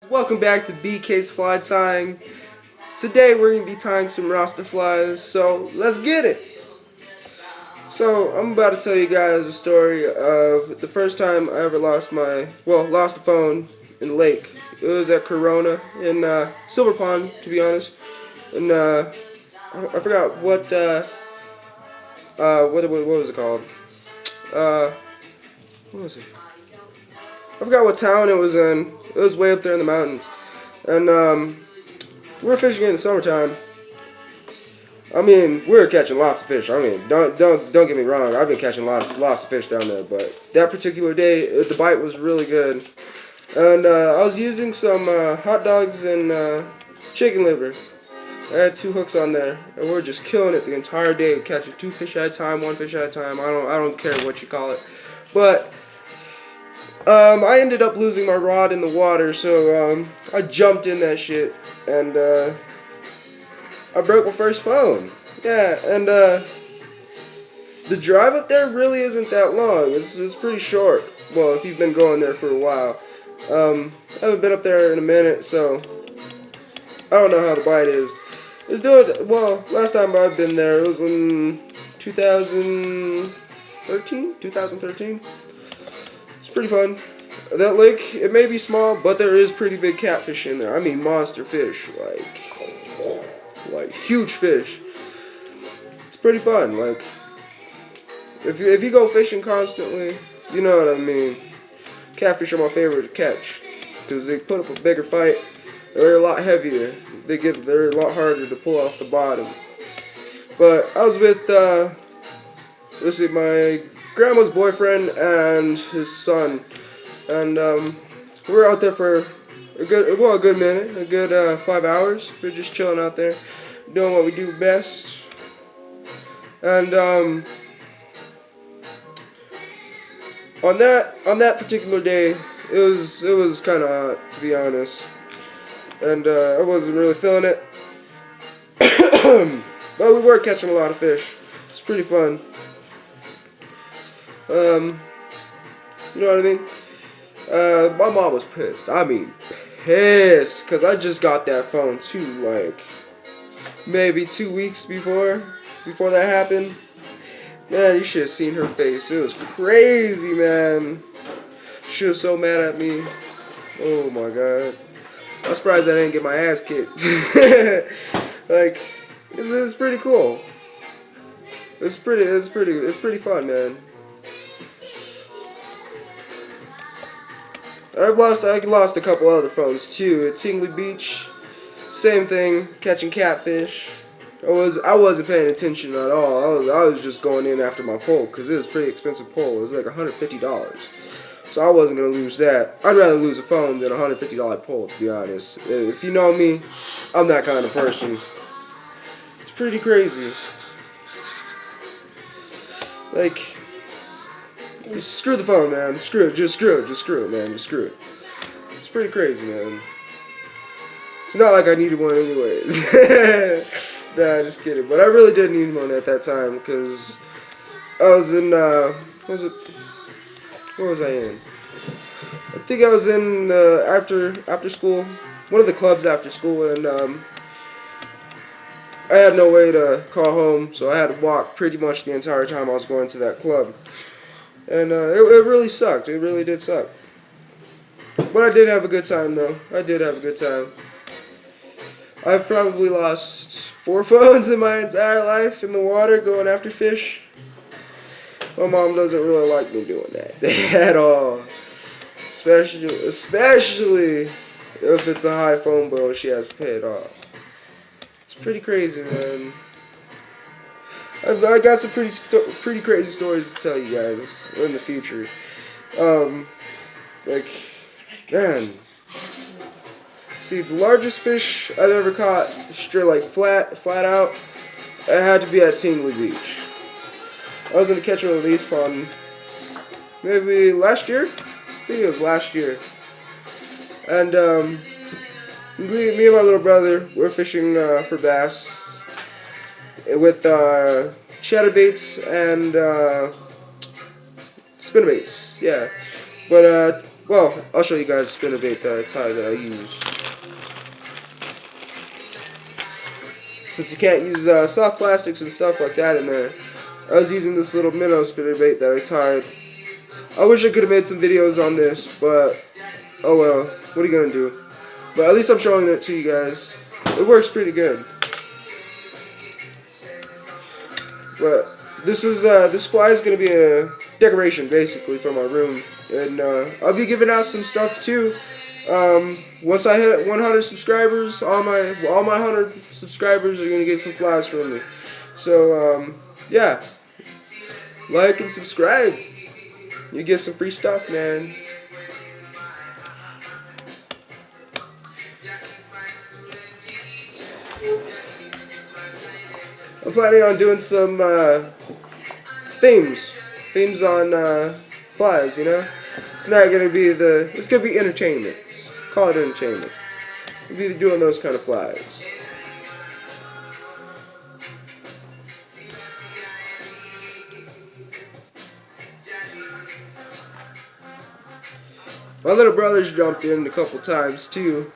Welcome back to BK's Fly Tying. Today we're going to be tying some Rasta flies, so let's get it! So I'm about to tell you guys a story of the first time I ever lost a phone in the lake. It was at Corona in Silver Pond, to be honest. And I forgot what was it called? What was it? I forgot what town it was in. It was way up there in the mountains. And we were fishing in the summertime. I mean, we were catching lots of fish. I mean, don't get me wrong. I've been catching lots of fish down there, but that particular day, the bite was really good. And I was using some hot dogs and chicken liver. I had 2 hooks on there, and we were just killing it the entire day, catching 2 fish at a time, 1 fish at a time. I don't care what you call it, but I ended up losing my rod in the water, so I jumped in that shit, and I broke my first phone. Yeah, and the drive up there really isn't that long. It's pretty short. Well, if you've been going there for a while. I haven't been up there in a minute, so I don't know how the bite is. It's doing well. Last time I've been there, it was in 2013. 2013. It's pretty fun. That lake, it may be small, but there is pretty big catfish in there. I mean, monster fish, like huge fish. It's pretty fun. Like, if you go fishing constantly, you know what I mean. Catfish are my favorite to catch because they put up a bigger fight. They're a lot heavier. They're a lot harder to pull off the bottom. But I was with my grandma's boyfriend and his son, and we were out there for a good minute, a good 5 hours. We were just chilling out there, doing what we do best. And on that particular day, it was kind of hot, to be honest, and I wasn't really feeling it. But we were catching a lot of fish. It's pretty fun. You know what I mean? My mom was pissed. I mean, pissed, because I just got that phone too, like, maybe 2 weeks before that happened. Man, you should have seen her face. It was crazy, man. She was so mad at me. Oh my god. I'm surprised I didn't get my ass kicked. Like, it's pretty cool. It's pretty fun, man. I lost a couple other phones too. At Tingley Beach, same thing, catching catfish. I wasn't paying attention at all. I was just going in after my pole because it was a pretty expensive pole. It was like $150. So I wasn't gonna lose that. I'd rather lose a phone than a $150 pole, to be honest. If you know me, I'm that kind of person. It's pretty crazy. Like, screw the phone, man. Just screw it, man. Just screw it. It's pretty crazy, man. It's not like I needed one anyways. Nah, just kidding. But I really did need one at that time because I was in, where was I in? I think I was in after school, one of the clubs after school, and I had no way to call home, so I had to walk pretty much the entire time I was going to that club. And it really sucked. It really did suck. But I did have a good time, though. I did have a good time. I've probably lost 4 phones in my entire life in the water going after fish. My mom doesn't really like me doing that at all. Especially if it's a high phone bill she has to pay it off. It's pretty crazy, man. I got some pretty crazy stories to tell you guys in the future. Like, man. See, the largest fish I've ever caught, straight like flat out, it had to be at Tingley Beach. I was in the catch and release pond maybe last year. I think it was last year. And me and my little brother were fishing for bass with chatterbaits and spinnerbaits. Yeah, but Well, I'll show you guys the spinnerbait that I use. Since you can't use soft plastics and stuff like that in there, I was using this little minnow spinnerbait that I tied. I wish I could have made some videos on this, but oh well, what are you gonna do? But at least I'm showing it to you guys. It works pretty good. But this fly is gonna be a decoration basically for my room, and I'll be giving out some stuff too. Once I hit 100 subscribers, all my 100 subscribers are gonna get some flies from me. So yeah, like and subscribe. You get some free stuff, man. I'm planning on doing some themes on flies. You know, it's not gonna be it's gonna be entertainment. Call it entertainment. We'll be doing those kind of flies. My little brother's jumped in a couple times too,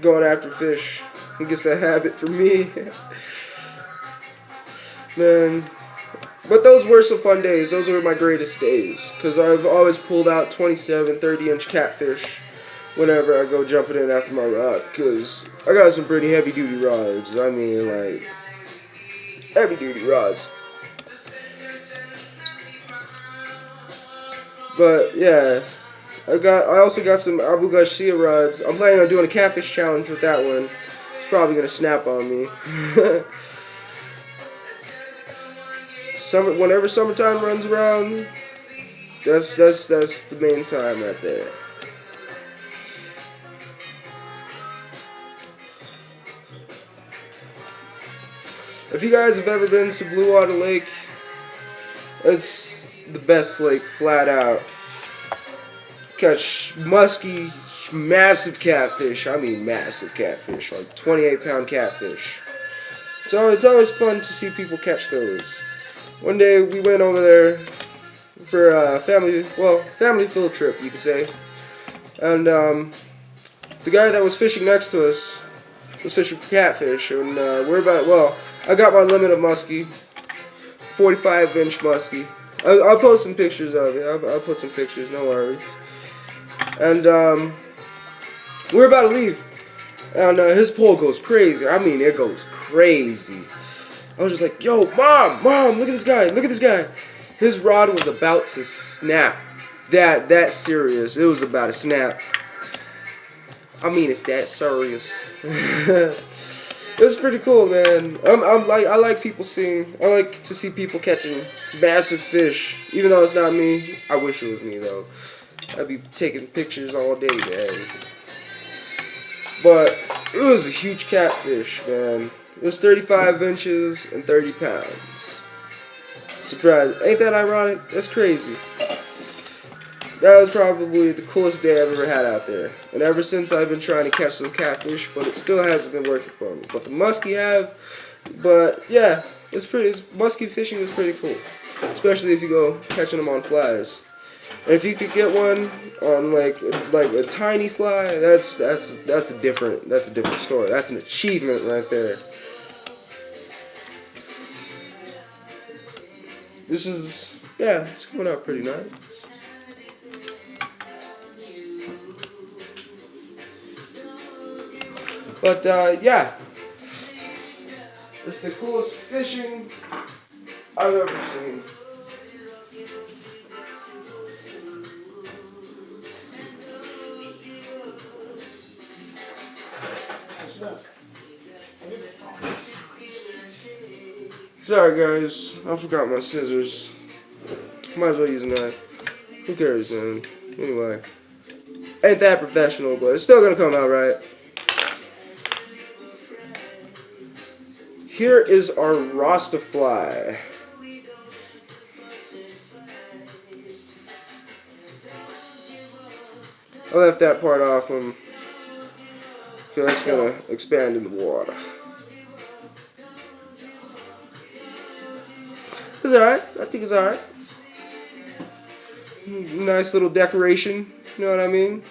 going after fish. I guess a habit for me. Man, but those were some fun days. Those were my greatest days, because I've always pulled out 27, 30-inch catfish whenever I go jumping in after my rod, because I got some pretty heavy-duty rods. I mean, like, heavy-duty rods. But, yeah, I also got some Abu Garcia rods. I'm planning on doing a catfish challenge with that one. It's probably going to snap on me. Whenever summertime runs around, that's the main time right there. If you guys have ever been to Blue Water Lake, it's the best lake, flat out. Catch musky, massive catfish. I mean massive catfish, like 28-pound catfish. So it's always fun to see people catch those. One day we went over there for a family field trip, you could say. And the guy that was fishing next to us was fishing for catfish, and I got my limit of muskie, 45-inch muskie. I'll post some pictures of it. I'll put some pictures, no worries. And we're about to leave, and his pole goes crazy. I mean, it goes crazy. I was just like, yo, mom, look at this guy. His rod was about to snap. That serious. It was about to snap. I mean, it's that serious. It was pretty cool, man. I like to see people catching massive fish. Even though it's not me, I wish it was me though. I'd be taking pictures all day, man. But it was a huge catfish, man. It was 35 inches and 30 pounds. Surprise. Ain't that ironic? That's crazy. That was probably the coolest day I've ever had out there. And ever since I've been trying to catch some catfish, but it still hasn't been working for me. But the muskie have. But yeah, muskie fishing is pretty cool. Especially if you go catching them on flies. And if you could get one on like a tiny fly, that's a different story. That's an achievement right there. It's coming out pretty nice. But yeah, it's the coolest fishing I've ever seen. Sorry guys, I forgot my scissors. Might as well use a knife. Who cares, man? Anyway, ain't that professional, but it's still gonna come out right. Here is our Rasta fly. I left that part off because that's gonna expand in the water. It's alright. I think it's alright. Nice little decoration. You know what I mean?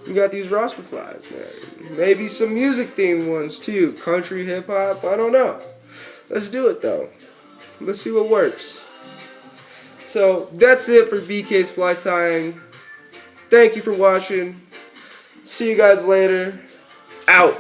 We got these Rasta flags, man. Maybe some music themed ones too. Country, hip hop, I don't know. Let's do it though. Let's see what works. So that's it for BK's fly tying. Thank you for watching. See you guys later. Out.